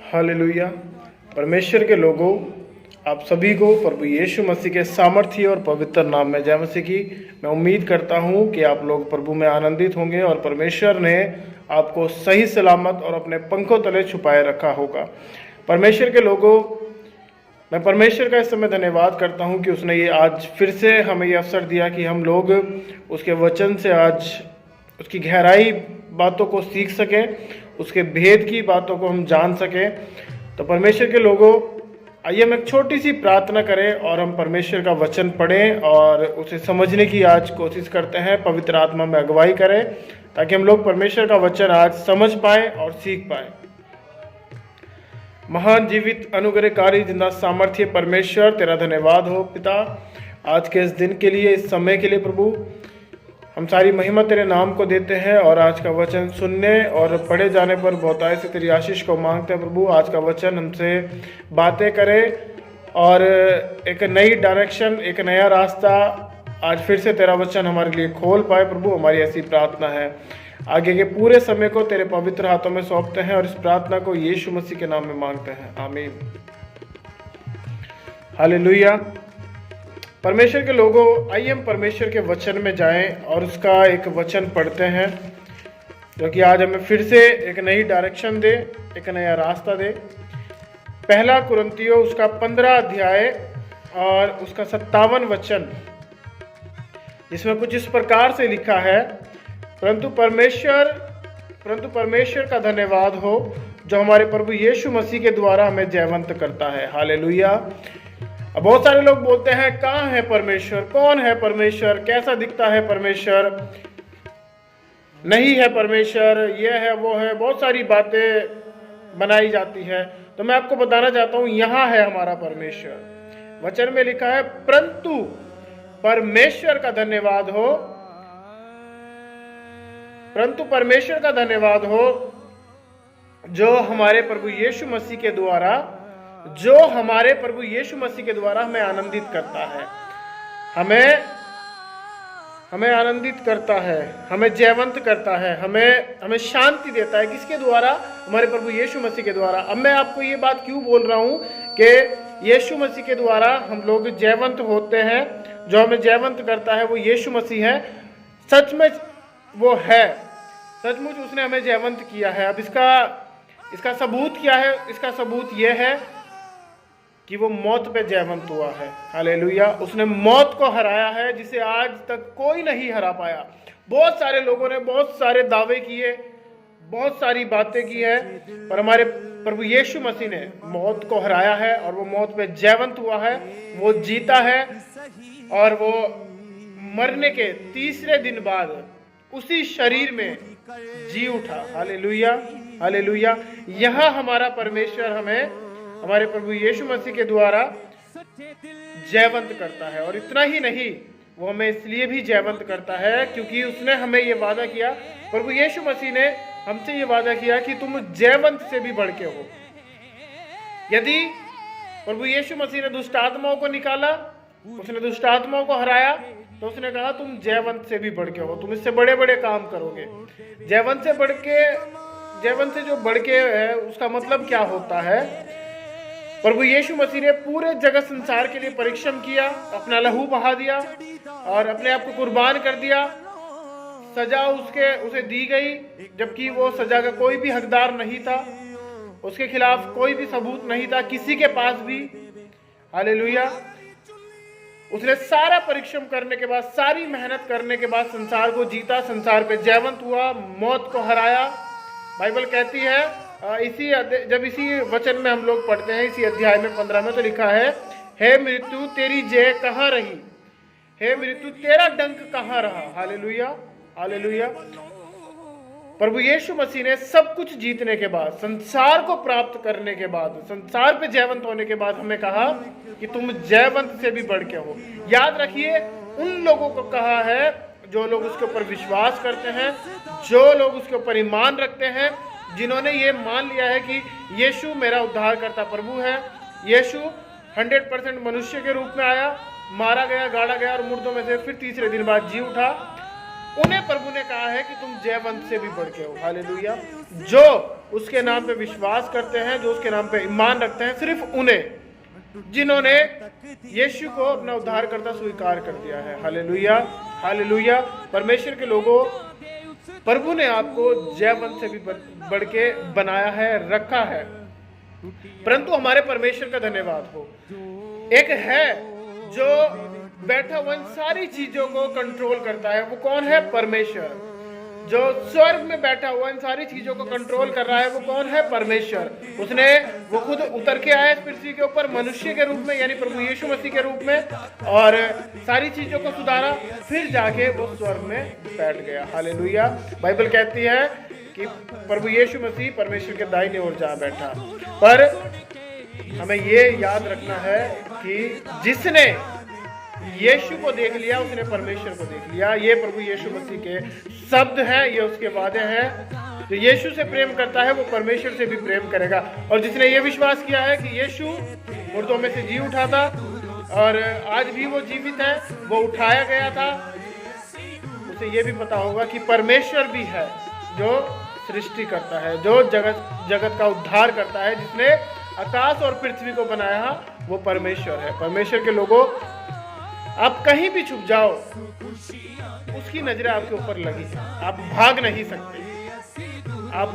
Hallelujah. परमेश्वर के लोगों, आप सभी को प्रभु यीशु मसीह के सामर्थ्य और पवित्र नाम में जय मसीह की। मैं उम्मीद करता हूं कि आप लोग प्रभु में आनंदित होंगे और परमेश्वर ने आपको सही सलामत और अपने पंखों तले छुपाए रखा होगा। परमेश्वर के लोगों, मैं परमेश्वर का इस समय धन्यवाद करता हूं कि उसने ये आज फिर से हमें ये अवसर दिया कि हम लोग उसके वचन से आज उसकी गहराई बातों को सीख सकें, उसके भेद की बातों को हम जान सकें। तो परमेश्वर के लोगों, आइए हम एक छोटी सी प्रार्थना करें और हम परमेश्वर का वचन पढ़ें और उसे समझने की आज कोशिश करते हैं। पवित्र आत्मा में अगुवाई करें ताकि हम लोग परमेश्वर का वचन आज समझ पाए और सीख पाए। महान जीवित अनुग्रहकारी जिंदा सामर्थ्य परमेश्वर, तेरा धन्यवाद हो पिता, आज के इस दिन के लिए, इस समय के लिए। प्रभु, हम सारी महिमा तेरे नाम को देते हैं और आज का वचन सुनने और पढ़े जाने पर बहुतायत से तेरी आशीष को मांगते हैं। प्रभु, आज का वचन हमसे बातें करे और एक नई डायरेक्शन, एक नया रास्ता आज फिर से तेरा वचन हमारे लिए खोल पाए। प्रभु, हमारी ऐसी प्रार्थना है। आगे के पूरे समय को तेरे पवित्र हाथों में सौंपते हैं और इस प्रार्थना को यीशु मसीह के नाम में मांगते हैं, आमीन। हालेलुया। परमेश्वर के लोगों, आइए हम परमेश्वर के वचन में जाएं और उसका एक वचन पढ़ते हैं जो कि आज हमें फिर से एक नई डायरेक्शन दे, एक नया रास्ता दे। पहला कुरिन्थियों उसका 15 अध्याय और उसका 57 वचन, जिसमें कुछ इस प्रकार से लिखा है, परंतु परमेश्वर का धन्यवाद हो जो हमारे प्रभु यीशु मसीह के द्वारा हमें जयवंत करता है। हालेलुया। अब बहुत सारे लोग बोलते हैं, कहाँ है परमेश्वर, कौन है परमेश्वर, कैसा दिखता है परमेश्वर, नहीं है परमेश्वर, ये है वो है, बहुत सारी बातें बनाई जाती है। तो मैं आपको बताना चाहता हूँ, यहाँ है हमारा परमेश्वर। वचन में लिखा है, परंतु परमेश्वर का धन्यवाद हो, परंतु परमेश्वर का धन्यवाद हो जो हमारे प्रभु यीशु मसीह के द्वारा, जो हमारे प्रभु यीशु मसीह के द्वारा हमें आनंदित करता है, हमें आनंदित करता है, हमें जयवंत करता है, हमें शांति देता है। किसके द्वारा? हमारे प्रभु यीशु मसीह के द्वारा। अब मैं आपको ये बात क्यों बोल रहा हूँ कि यीशु मसीह के द्वारा हम लोग जयवंत होते हैं। जो हमें जयवंत करता है वो यीशु मसीह है। सच में वो है, सचमुच उसने हमें जयवंत किया है। अब इसका सबूत क्या है? इसका सबूत यह है कि वो मौत पे जयवंत हुआ है। हालेलुया। उसने मौत को हराया है जिसे आज तक कोई नहीं हरा पाया। बहुत सारे लोगों ने बहुत सारे दावे किए, बहुत सारी बातें की है, पर हमारे प्रभु यीशु मसीह ने मौत को हराया है और वो मौत पे जयवंत हुआ है। वो जीता है और वो मरने के तीसरे दिन बाद उसी शरीर में जी उठा। Hallelujah, hallelujah. यहाँ हमारा परमेश्वर हमें हमारे प्रभु यीशु मसीह के द्वारा जयवंत करता है। और इतना ही नहीं, वो हमें इसलिए भी जयवंत करता है क्योंकि उसने हमें ये वादा किया, प्रभु यीशु मसीह ने हमसे ये वादा किया कि तुम जयवंत से भी बढ़ के हो। यदि प्रभु यीशु मसीह ने दुष्ट आत्माओं को निकाला, उसने दुष्ट आत्माओं को हराया, तो उसने कहा तुम जयवंत से भी बढ़ के हो, तुम इससे बड़े बड़े काम करोगे। जयवंत से जो बढ़ के है, उसका मतलब क्या होता है? प्रभु यीशु मसीह ने पूरे जगत संसार के लिए परिश्रम किया, अपना लहू बहा दिया और अपने आप को कुर्बान कर दिया। सजा उसे दी गई, जबकि वो सजा का कोई भी हकदार नहीं था। उसके खिलाफ कोई भी सबूत नहीं था किसी के पास भी। हालेलुया। उसने सारा परिश्रम करने के बाद, सारी मेहनत करने के बाद संसार को जीता, संसार पे जयवंत हुआ, मौत को हराया। बाइबल कहती है, जब इसी वचन में हम लोग पढ़ते हैं, इसी अध्याय में 15 में तो लिखा है, हे मृत्यु तेरी जय कहाँ रही, हे मृत्यु तेरा डंक कहाँ रहा। Hallelujah, hallelujah. प्रभु यीशु मसीह ने सब कुछ जीतने के बाद, संसार को प्राप्त करने के बाद, संसार पे जयवंत होने के बाद हमें कहा कि तुम जयवंत से भी बढ़ के हो। याद रखिए, उन लोगों को कहा है जो लोग उसके ऊपर विश्वास करते हैं, जो लोग उसके ऊपर ईमान रखते हैं, जिन्होंने ये मान लिया है कि यीशु मेरा उद्धार करता प्रभु है। यीशु 100% मनुष्य के रूप में आया, मारा गया, गाड़ा गया और मुर्दों में से फिर तीसरे दिन बाद जी उठा। उन्हें प्रभु ने कहा है कि तुम जयवंत से भी बढ़ के हो। हालेलुया। जो उसके नाम पे विश्वास करते हैं, जो उसके नाम पे ईमान रखते हैं, सिर्फ उन्हें, जिन्होंने यीशु को अपना उद्धारकर्ता स्वीकार कर दिया है। Hallelujah, hallelujah. परमेश्वर के लोगों, प्रभु ने आपको जयवंत से भी बढ़ के बनाया है, रखा है। परंतु हमारे परमेश्वर का धन्यवाद हो, एक है जो बैठा हुआ इन सारी चीजों को कंट्रोल करता है। वो कौन है? परमेश्वर। जो स्वर्ग में बैठा हुआ इन सारी चीजों को कंट्रोल कर रहा है, वो कौन है? परमेश्वर। वो खुद उतर के आया इस पृथ्वी के ऊपर मनुष्य के रूप में, यानी प्रभु यीशु मसीह के रूप में, और सारी चीजों को सुधारा, फिर जाके वो स्वर्ग में बैठ गया। हालेलुया। बाइबल कहती है कि प्रभु यीशु मसीह परमेश्वर के दाहिने ओर जा बैठा। पर हमें ये याद रखना है कि जिसने यीशु को देख लिया, उसने परमेश्वर को देख लिया। ये प्रभु यीशु मसीह के शब्द हैं, ये उसके वादे हैं। जो यीशु से प्रेम करता है वो परमेश्वर से भी प्रेम करेगा। और जिसने ये विश्वास किया है कि यीशु मुर्दों में से जी उठा था और आज भी वो जीवित है, वो उठाया गया था, उसे ये भी पता होगा कि परमेश्वर भी है जो सृष्टि करता है, जो जगत का उद्धार करता है। जिसने आकाश और पृथ्वी को बनाया वो परमेश्वर है। परमेश्वर के लोगों, आप कहीं भी छुप जाओ, उसकी नजरें आपके ऊपर लगी है। आप भाग नहीं सकते, आप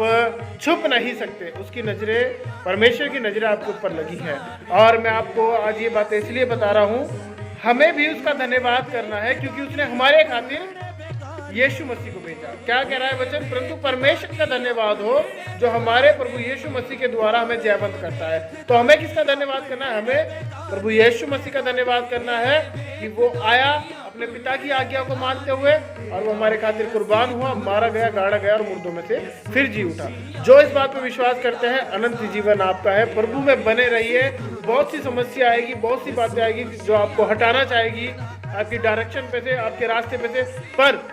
छुप नहीं सकते, उसकी नजरें, परमेश्वर की नजरें आपके ऊपर लगी है। और मैं आपको आज ये बातें इसलिए बता रहा हूँ, हमें भी उसका धन्यवाद करना है, क्योंकि उसने हमारे खातिर यीशु मसीह को भेजा। क्या कह रहा है वचन? परंतु परमेश्वर का धन्यवाद हो जो हमारे प्रभु यीशु मसीह के द्वारा हमें जयवंत करता है। तो हमें किसका धन्यवाद करना है? हमें प्रभु यीशु मसीह का धन्यवाद करना है कि वो आया अपने पिता की आज्ञा को मानते हुए, और वो हमारे खातिर कुर्बान हुआ, मारा गया, गाड़ा गया और मुर्दों में से फिर जी उठा। जो इस बात पर विश्वास करते हैं, अनंत जीवन आपका है। प्रभु में बने रहिए। बहुत सी समस्या आएगी, बहुत सी बातें आएगी जो आपको हटाना चाहेगी आपकी डायरेक्शन पे से, आपके रास्ते पे से, पर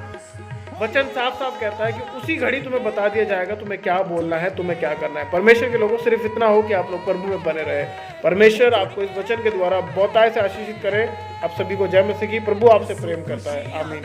वचन साफ साफ कहता है कि उसी घड़ी तुम्हें बता दिया जाएगा तुम्हें क्या बोलना है, तुम्हें क्या करना है। परमेश्वर के लोगों, सिर्फ इतना हो कि आप लोग प्रभु में बने रहे। परमेश्वर आपको इस वचन के द्वारा बहुतायत से आशीषित करे। आप सभी को जय मसीह की। प्रभु आपसे प्रेम करता है। आमीन।